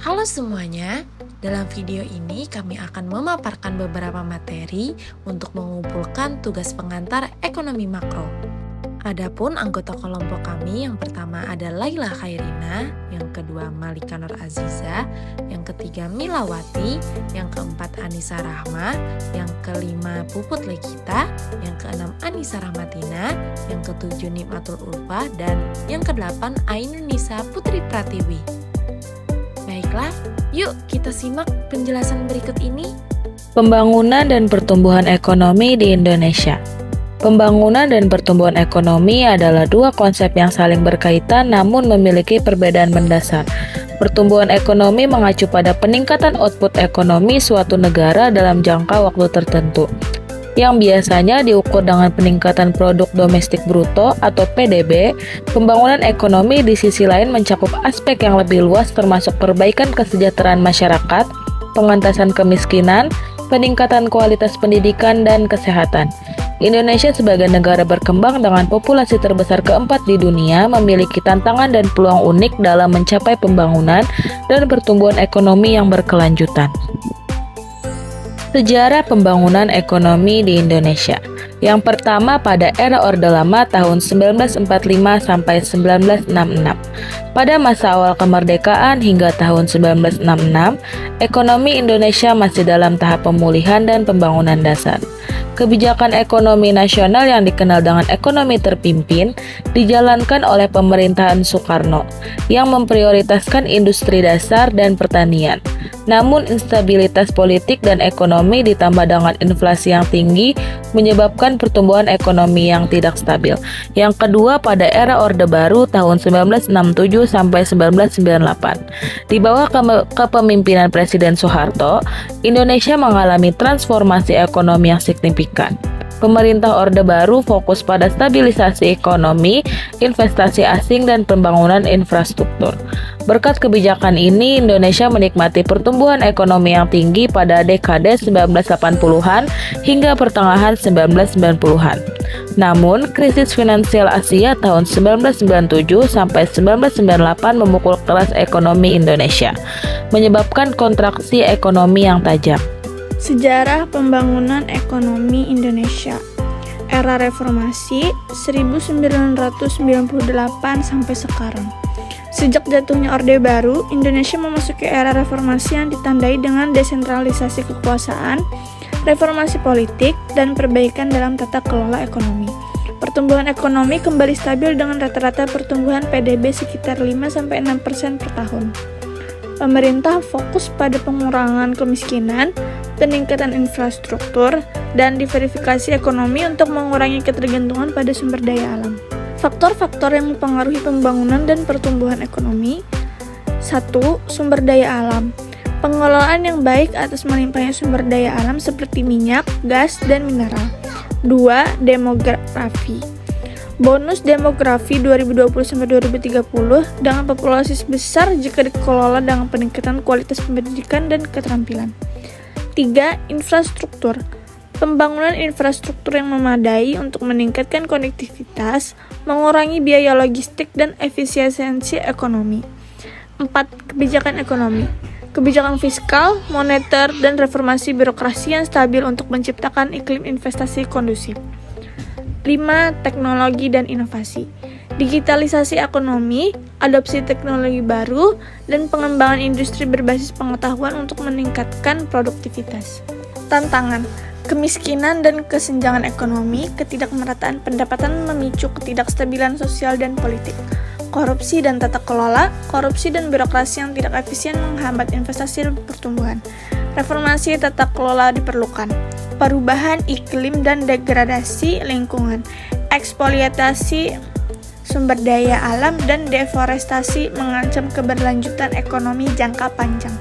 Halo semuanya, dalam video ini kami akan memaparkan beberapa materi untuk mengumpulkan tugas pengantar ekonomi makro. Adapun anggota kelompok kami yang pertama ada Laila Khairina, yang kedua Malika Nur Aziza, yang ketiga Milawati, yang keempat Anissa Rahma, yang kelima Puput Legita, yang keenam Anissa Rahmatina, yang ketujuh Nikmatul Ulfa, dan yang kedelapan Ainun Nisa Putri Pratiwi. Baiklah, yuk kita simak penjelasan berikut ini. Pembangunan dan pertumbuhan ekonomi di Indonesia. Pembangunan dan pertumbuhan ekonomi adalah dua konsep yang saling berkaitan namun memiliki perbedaan mendasar. Pertumbuhan ekonomi mengacu pada peningkatan output ekonomi suatu negara dalam jangka waktu tertentu, yang biasanya diukur dengan peningkatan produk domestik bruto atau PDB. Pembangunan ekonomi di sisi lain mencakup aspek yang lebih luas termasuk perbaikan kesejahteraan masyarakat, pengentasan kemiskinan, peningkatan kualitas pendidikan dan kesehatan. Indonesia sebagai negara berkembang dengan populasi terbesar keempat di dunia memiliki tantangan dan peluang unik dalam mencapai pembangunan dan pertumbuhan ekonomi yang berkelanjutan. Sejarah pembangunan ekonomi di Indonesia. Yang pertama pada era Orde Lama tahun 1945 sampai 1966. Pada masa awal kemerdekaan hingga tahun 1966, ekonomi Indonesia masih dalam tahap pemulihan dan pembangunan dasar. Kebijakan ekonomi nasional yang dikenal dengan ekonomi terpimpin dijalankan oleh pemerintahan Soekarno yang memprioritaskan industri dasar dan pertanian. Namun instabilitas politik dan ekonomi ditambah dengan inflasi yang tinggi menyebabkan pertumbuhan ekonomi yang tidak stabil. Yang kedua pada era Orde Baru tahun 1967 sampai 1998. Di bawah kepemimpinan Presiden Soeharto, Indonesia mengalami transformasi ekonomi yang signifikan. Pemerintah Orde Baru fokus pada stabilisasi ekonomi, investasi asing, dan pembangunan infrastruktur. Berkat kebijakan ini, Indonesia menikmati pertumbuhan ekonomi yang tinggi pada dekade 1980-an hingga pertengahan 1990-an. Namun, krisis finansial Asia tahun 1997 sampai 1998 memukul keras ekonomi Indonesia, menyebabkan kontraksi ekonomi yang tajam. Sejarah pembangunan ekonomi Indonesia. Era reformasi 1998 sampai sekarang. Sejak jatuhnya Orde Baru, Indonesia memasuki era reformasi yang ditandai dengan desentralisasi kekuasaan, reformasi politik, dan perbaikan dalam tata kelola ekonomi. Pertumbuhan ekonomi kembali stabil dengan rata-rata pertumbuhan PDB sekitar 5-6% per tahun. Pemerintah fokus pada pengurangan kemiskinan, peningkatan infrastruktur, dan diversifikasi ekonomi untuk mengurangi ketergantungan pada sumber daya alam. Faktor-faktor yang mempengaruhi pembangunan dan pertumbuhan ekonomi. 1. Sumber daya alam. Pengelolaan yang baik atas melimpahnya sumber daya alam seperti minyak, gas, dan mineral. 2. Demografi. Bonus demografi 2020-2030 dengan populasi sebesar jika dikelola dengan peningkatan kualitas pendidikan dan keterampilan. 3. Infrastruktur. Pembangunan infrastruktur yang memadai untuk meningkatkan konektivitas, mengurangi biaya logistik, dan efisiensi ekonomi. 4. Kebijakan ekonomi. Kebijakan fiskal, moneter, dan reformasi birokrasi yang stabil untuk menciptakan iklim investasi kondusif. 5. Teknologi dan inovasi. Digitalisasi ekonomi, adopsi teknologi baru, dan pengembangan industri berbasis pengetahuan untuk meningkatkan produktivitas. Tantangan. Kemiskinan dan kesenjangan ekonomi, ketidakmerataan pendapatan memicu ketidakstabilan sosial dan politik. Korupsi dan tata kelola, korupsi dan birokrasi yang tidak efisien menghambat investasi dan pertumbuhan. Reformasi tata kelola diperlukan. Perubahan iklim dan degradasi lingkungan, eksploitasi sumber daya alam, dan deforestasi mengancam keberlanjutan ekonomi jangka panjang.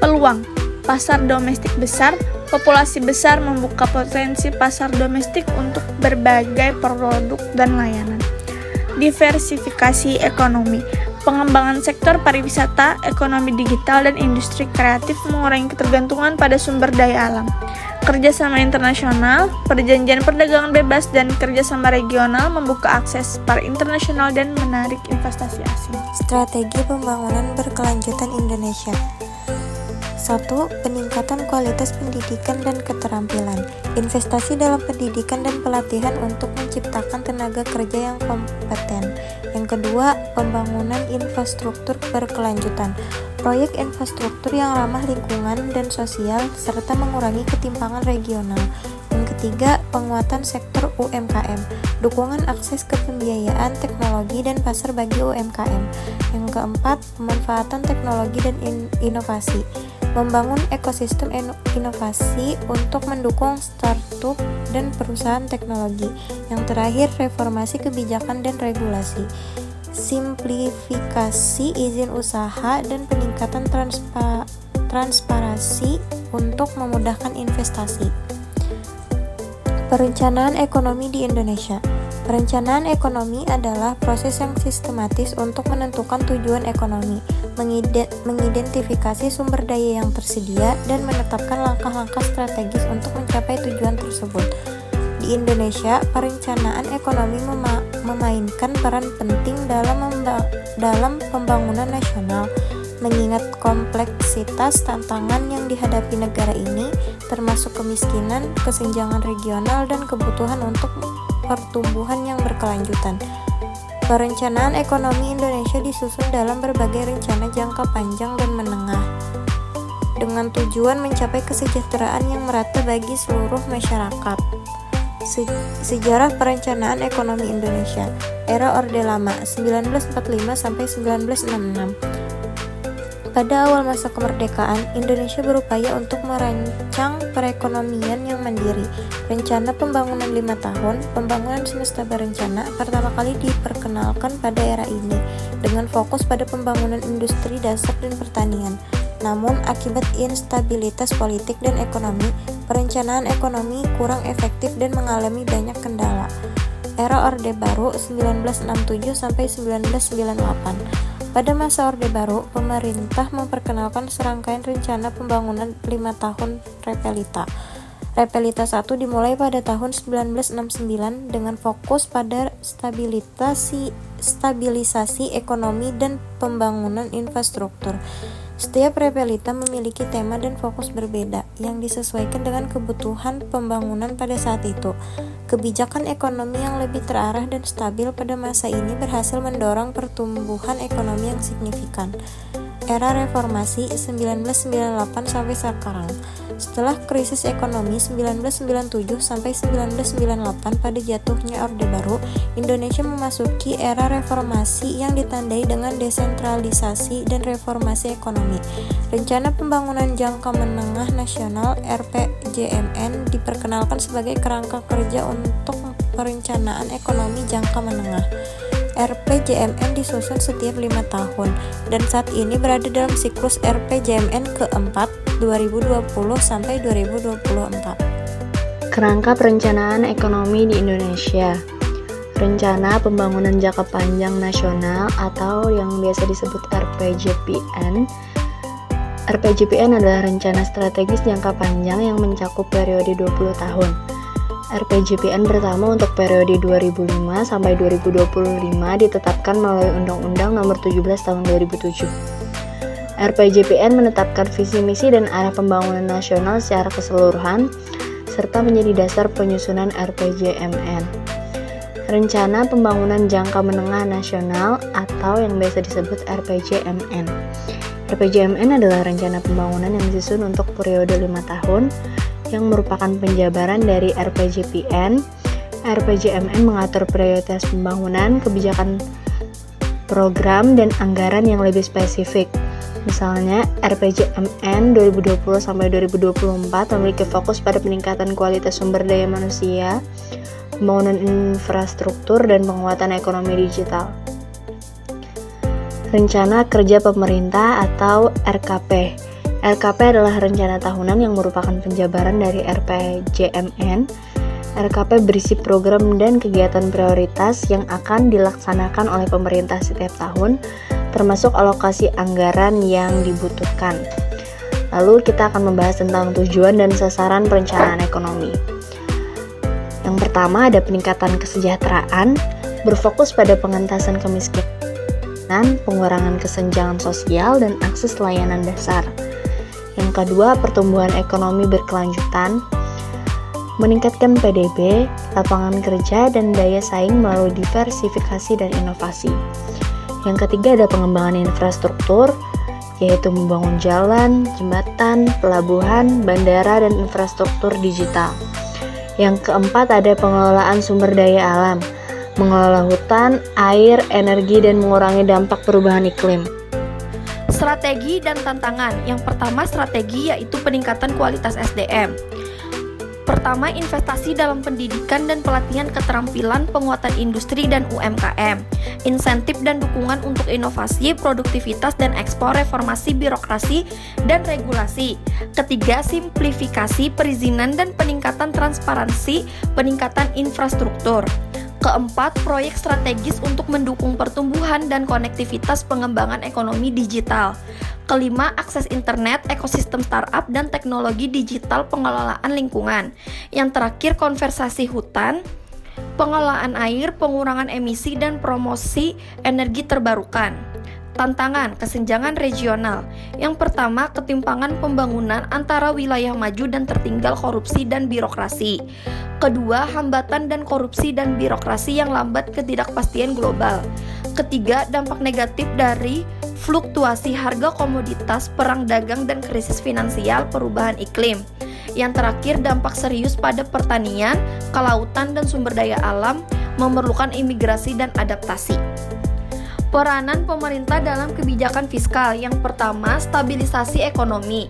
Peluang. Pasar domestik besar. Populasi besar membuka potensi pasar domestik untuk berbagai produk dan layanan. Diversifikasi ekonomi. Pengembangan sektor pariwisata, ekonomi digital, dan industri kreatif mengurangi ketergantungan pada sumber daya alam. Kerjasama internasional, perjanjian perdagangan bebas, dan kerjasama regional membuka akses para internasional dan menarik investasi asing. Strategi pembangunan berkelanjutan Indonesia. 1. Peningkatan kualitas pendidikan dan keterampilan. Investasi dalam pendidikan dan pelatihan untuk menciptakan tenaga kerja yang kompeten. Yang kedua, pembangunan infrastruktur berkelanjutan. Proyek infrastruktur yang ramah lingkungan dan sosial serta mengurangi ketimpangan regional. Yang ketiga, penguatan sektor UMKM. Dukungan akses ke pembiayaan, teknologi, dan pasar bagi UMKM. Yang keempat, pemanfaatan teknologi dan inovasi. Membangun ekosistem inovasi untuk mendukung startup dan perusahaan teknologi. Yang terakhir, reformasi kebijakan dan regulasi. Simplifikasi izin usaha dan peningkatan transparansi untuk memudahkan investasi. Perencanaan ekonomi di Indonesia. Perencanaan ekonomi adalah proses yang sistematis untuk menentukan tujuan ekonomi, mengidentifikasi sumber daya yang tersedia, dan menetapkan langkah-langkah strategis untuk mencapai tujuan tersebut. Di Indonesia, perencanaan ekonomi memainkan peran penting dalam pembangunan nasional, mengingat kompleksitas tantangan yang dihadapi negara ini, termasuk kemiskinan, kesenjangan regional, dan kebutuhan untuk pertumbuhan yang berkelanjutan. Perencanaan ekonomi Indonesia disusun dalam berbagai rencana jangka panjang dan menengah, dengan tujuan mencapai kesejahteraan yang merata bagi seluruh masyarakat. Sejarah perencanaan ekonomi Indonesia. Era Orde Lama 1945 sampai 1966. Pada awal masa kemerdekaan, Indonesia berupaya untuk merancang perekonomian yang mandiri. Rencana pembangunan 5 tahun, pembangunan semesta berencana, pertama kali diperkenalkan pada era ini, dengan fokus pada pembangunan industri dasar dan pertanian. Namun, akibat instabilitas politik dan ekonomi, perencanaan ekonomi kurang efektif dan mengalami banyak kendala. Era Orde Baru 1967 sampai 1998. Pada masa Orde Baru, pemerintah memperkenalkan serangkaian rencana pembangunan 5 tahun Repelita. Repelita 1 dimulai pada tahun 1969 dengan fokus pada stabilisasi ekonomi dan pembangunan infrastruktur. Setiap Repelita memiliki tema dan fokus berbeda yang disesuaikan dengan kebutuhan pembangunan pada saat itu. Kebijakan ekonomi yang lebih terarah dan stabil pada masa ini berhasil mendorong pertumbuhan ekonomi yang signifikan. Era reformasi 1998 sampai sekarang. Setelah krisis ekonomi 1997 sampai 1998 pada jatuhnya Orde Baru, Indonesia memasuki era reformasi yang ditandai dengan desentralisasi dan reformasi ekonomi. Rencana Pembangunan Jangka Menengah Nasional (RPJMN) diperkenalkan sebagai kerangka kerja untuk perencanaan ekonomi jangka menengah. RPJMN disusun setiap 5 tahun dan saat ini berada dalam siklus RPJMN keempat 2020 sampai 2024. Kerangka perencanaan ekonomi di Indonesia. Rencana Pembangunan Jangka Panjang Nasional atau yang biasa disebut RPJPN. RPJPN adalah rencana strategis jangka panjang yang mencakup periode 20 tahun. RPJPN pertama untuk periode 2005 sampai 2025 ditetapkan melalui Undang-Undang Nomor 17 Tahun 2007. RPJPN menetapkan visi misi dan arah pembangunan nasional secara keseluruhan serta menjadi dasar penyusunan RPJMN. Rencana Pembangunan Jangka Menengah Nasional atau yang biasa disebut RPJMN. RPJMN adalah rencana pembangunan yang disusun untuk periode 5 tahun yang merupakan penjabaran dari RPJPN. RPJMN mengatur prioritas pembangunan, kebijakan program, dan anggaran yang lebih spesifik. Misalnya, RPJMN 2020 sampai 2024 memiliki fokus pada peningkatan kualitas sumber daya manusia, pembangunan infrastruktur, dan penguatan ekonomi digital. Rencana Kerja Pemerintah atau RKP. RKP adalah rencana tahunan yang merupakan penjabaran dari RPJMN. RKP berisi program dan kegiatan prioritas yang akan dilaksanakan oleh pemerintah setiap tahun, termasuk alokasi anggaran yang dibutuhkan. Lalu kita akan membahas tentang tujuan dan sasaran perencanaan ekonomi. Yang pertama ada peningkatan kesejahteraan, berfokus pada pengentasan kemiskinan, pengurangan kesenjangan sosial, dan akses layanan dasar. Yang kedua, pertumbuhan ekonomi berkelanjutan, meningkatkan PDB, lapangan kerja, dan daya saing melalui diversifikasi dan inovasi. Yang ketiga ada pengembangan infrastruktur, yaitu membangun jalan, jembatan, pelabuhan, bandara, dan infrastruktur digital. Yang keempat ada pengelolaan sumber daya alam, mengelola hutan, air, energi, dan mengurangi dampak perubahan iklim. Strategi dan tantangan. Yang pertama strategi yaitu peningkatan kualitas SDM. Pertama, investasi dalam pendidikan dan pelatihan keterampilan, penguatan industri dan UMKM, insentif dan dukungan untuk inovasi, produktivitas dan ekspor, reformasi birokrasi dan regulasi. Ketiga, simplifikasi perizinan dan peningkatan transparansi, peningkatan infrastruktur. Keempat, proyek strategis untuk mendukung pertumbuhan dan konektivitas pengembangan ekonomi digital. Kelima, akses internet, ekosistem startup, dan teknologi digital pengelolaan lingkungan. Yang terakhir, konservasi hutan, pengelolaan air, pengurangan emisi, dan promosi energi terbarukan. Tantangan, kesenjangan regional. Yang pertama, ketimpangan pembangunan antara wilayah maju dan tertinggal, korupsi dan birokrasi. Kedua, hambatan dan korupsi dan birokrasi yang lambat, ketidakpastian global. Ketiga, dampak negatif dari fluktuasi harga komoditas, perang dagang, dan krisis finansial, perubahan iklim. Yang terakhir, dampak serius pada pertanian, kelautan, dan sumber daya alam, memerlukan imigrasi dan adaptasi. Peranan pemerintah dalam kebijakan fiskal. Yang pertama, stabilisasi ekonomi,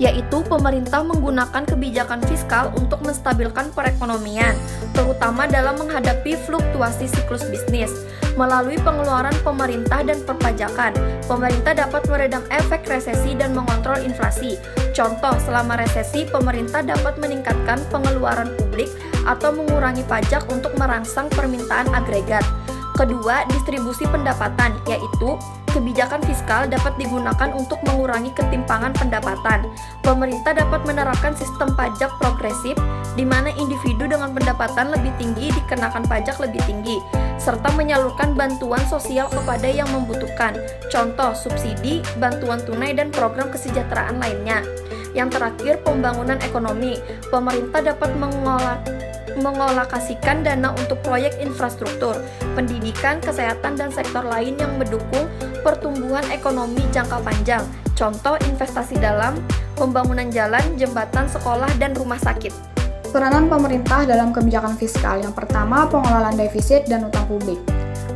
yaitu pemerintah menggunakan kebijakan fiskal untuk menstabilkan perekonomian, terutama dalam menghadapi fluktuasi siklus bisnis. Melalui pengeluaran pemerintah dan perpajakan, pemerintah dapat meredam efek resesi dan mengontrol inflasi. Contoh, selama resesi, pemerintah dapat meningkatkan pengeluaran publik atau mengurangi pajak untuk merangsang permintaan agregat. Kedua, distribusi pendapatan, yaitu kebijakan fiskal dapat digunakan untuk mengurangi ketimpangan pendapatan. Pemerintah dapat menerapkan sistem pajak progresif, di mana individu dengan pendapatan lebih tinggi dikenakan pajak lebih tinggi, serta menyalurkan bantuan sosial kepada yang membutuhkan, contoh subsidi, bantuan tunai, dan program kesejahteraan lainnya. Yang terakhir, pembangunan ekonomi. Pemerintah dapat mengalokasikan dana untuk proyek infrastruktur, pendidikan, kesehatan, dan sektor lain yang mendukung pertumbuhan ekonomi jangka panjang. Contoh, investasi dalam pembangunan jalan, jembatan, sekolah, dan rumah sakit. Peranan pemerintah dalam kebijakan fiskal. Yang pertama, pengelolaan defisit dan utang publik.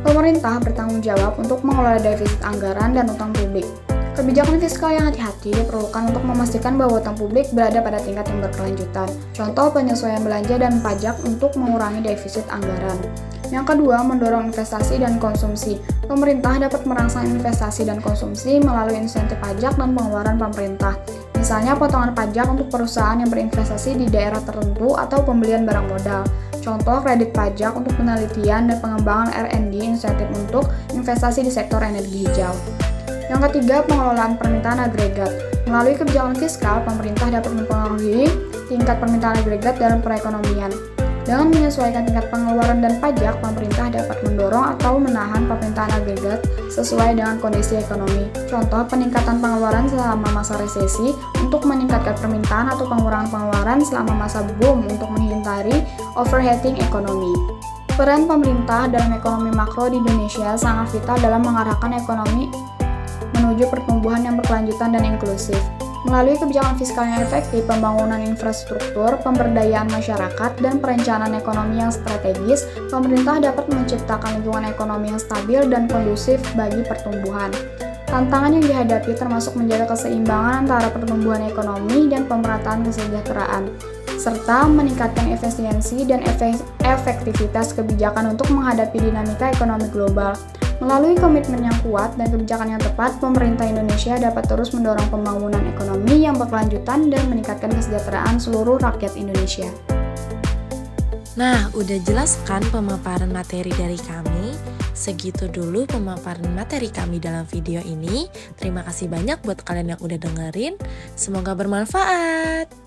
Pemerintah bertanggung jawab untuk mengelola defisit anggaran dan utang publik. Kebijakan fiskal yang hati-hati diperlukan untuk memastikan bahwa utang publik berada pada tingkat yang berkelanjutan. Contoh, penyesuaian belanja dan pajak untuk mengurangi defisit anggaran. Yang kedua, mendorong investasi dan konsumsi. Pemerintah dapat merangsang investasi dan konsumsi melalui insentif pajak dan pengeluaran pemerintah. Misalnya, potongan pajak untuk perusahaan yang berinvestasi di daerah tertentu atau pembelian barang modal. Contoh, kredit pajak untuk penelitian dan pengembangan R&D, insentif untuk investasi di sektor energi hijau. Yang ketiga, pengelolaan permintaan agregat. Melalui kebijakan fiskal, pemerintah dapat mempengaruhi tingkat permintaan agregat dalam perekonomian. Dengan menyesuaikan tingkat pengeluaran dan pajak, pemerintah dapat mendorong atau menahan permintaan agregat sesuai dengan kondisi ekonomi. Contoh, peningkatan pengeluaran selama masa resesi untuk meningkatkan permintaan atau pengurangan pengeluaran selama masa boom untuk menghindari overheating ekonomi. Peran pemerintah dalam ekonomi makro di Indonesia sangat vital dalam mengarahkan ekonomi menuju pertumbuhan yang berkelanjutan dan inklusif. Melalui kebijakan fiskal yang efektif, pembangunan infrastruktur, pemberdayaan masyarakat, dan perencanaan ekonomi yang strategis, pemerintah dapat menciptakan lingkungan ekonomi yang stabil dan kondusif bagi pertumbuhan. Tantangan yang dihadapi termasuk menjaga keseimbangan antara pertumbuhan ekonomi dan pemerataan kesejahteraan, serta meningkatkan efisiensi dan efektivitas kebijakan untuk menghadapi dinamika ekonomi global. Melalui komitmen yang kuat dan kebijakan yang tepat, pemerintah Indonesia dapat terus mendorong pembangunan ekonomi yang berkelanjutan dan meningkatkan kesejahteraan seluruh rakyat Indonesia. Nah, udah jelas kan pemaparan materi dari kami? Segitu dulu pemaparan materi kami dalam video ini. Terima kasih banyak buat kalian yang udah dengerin. Semoga bermanfaat.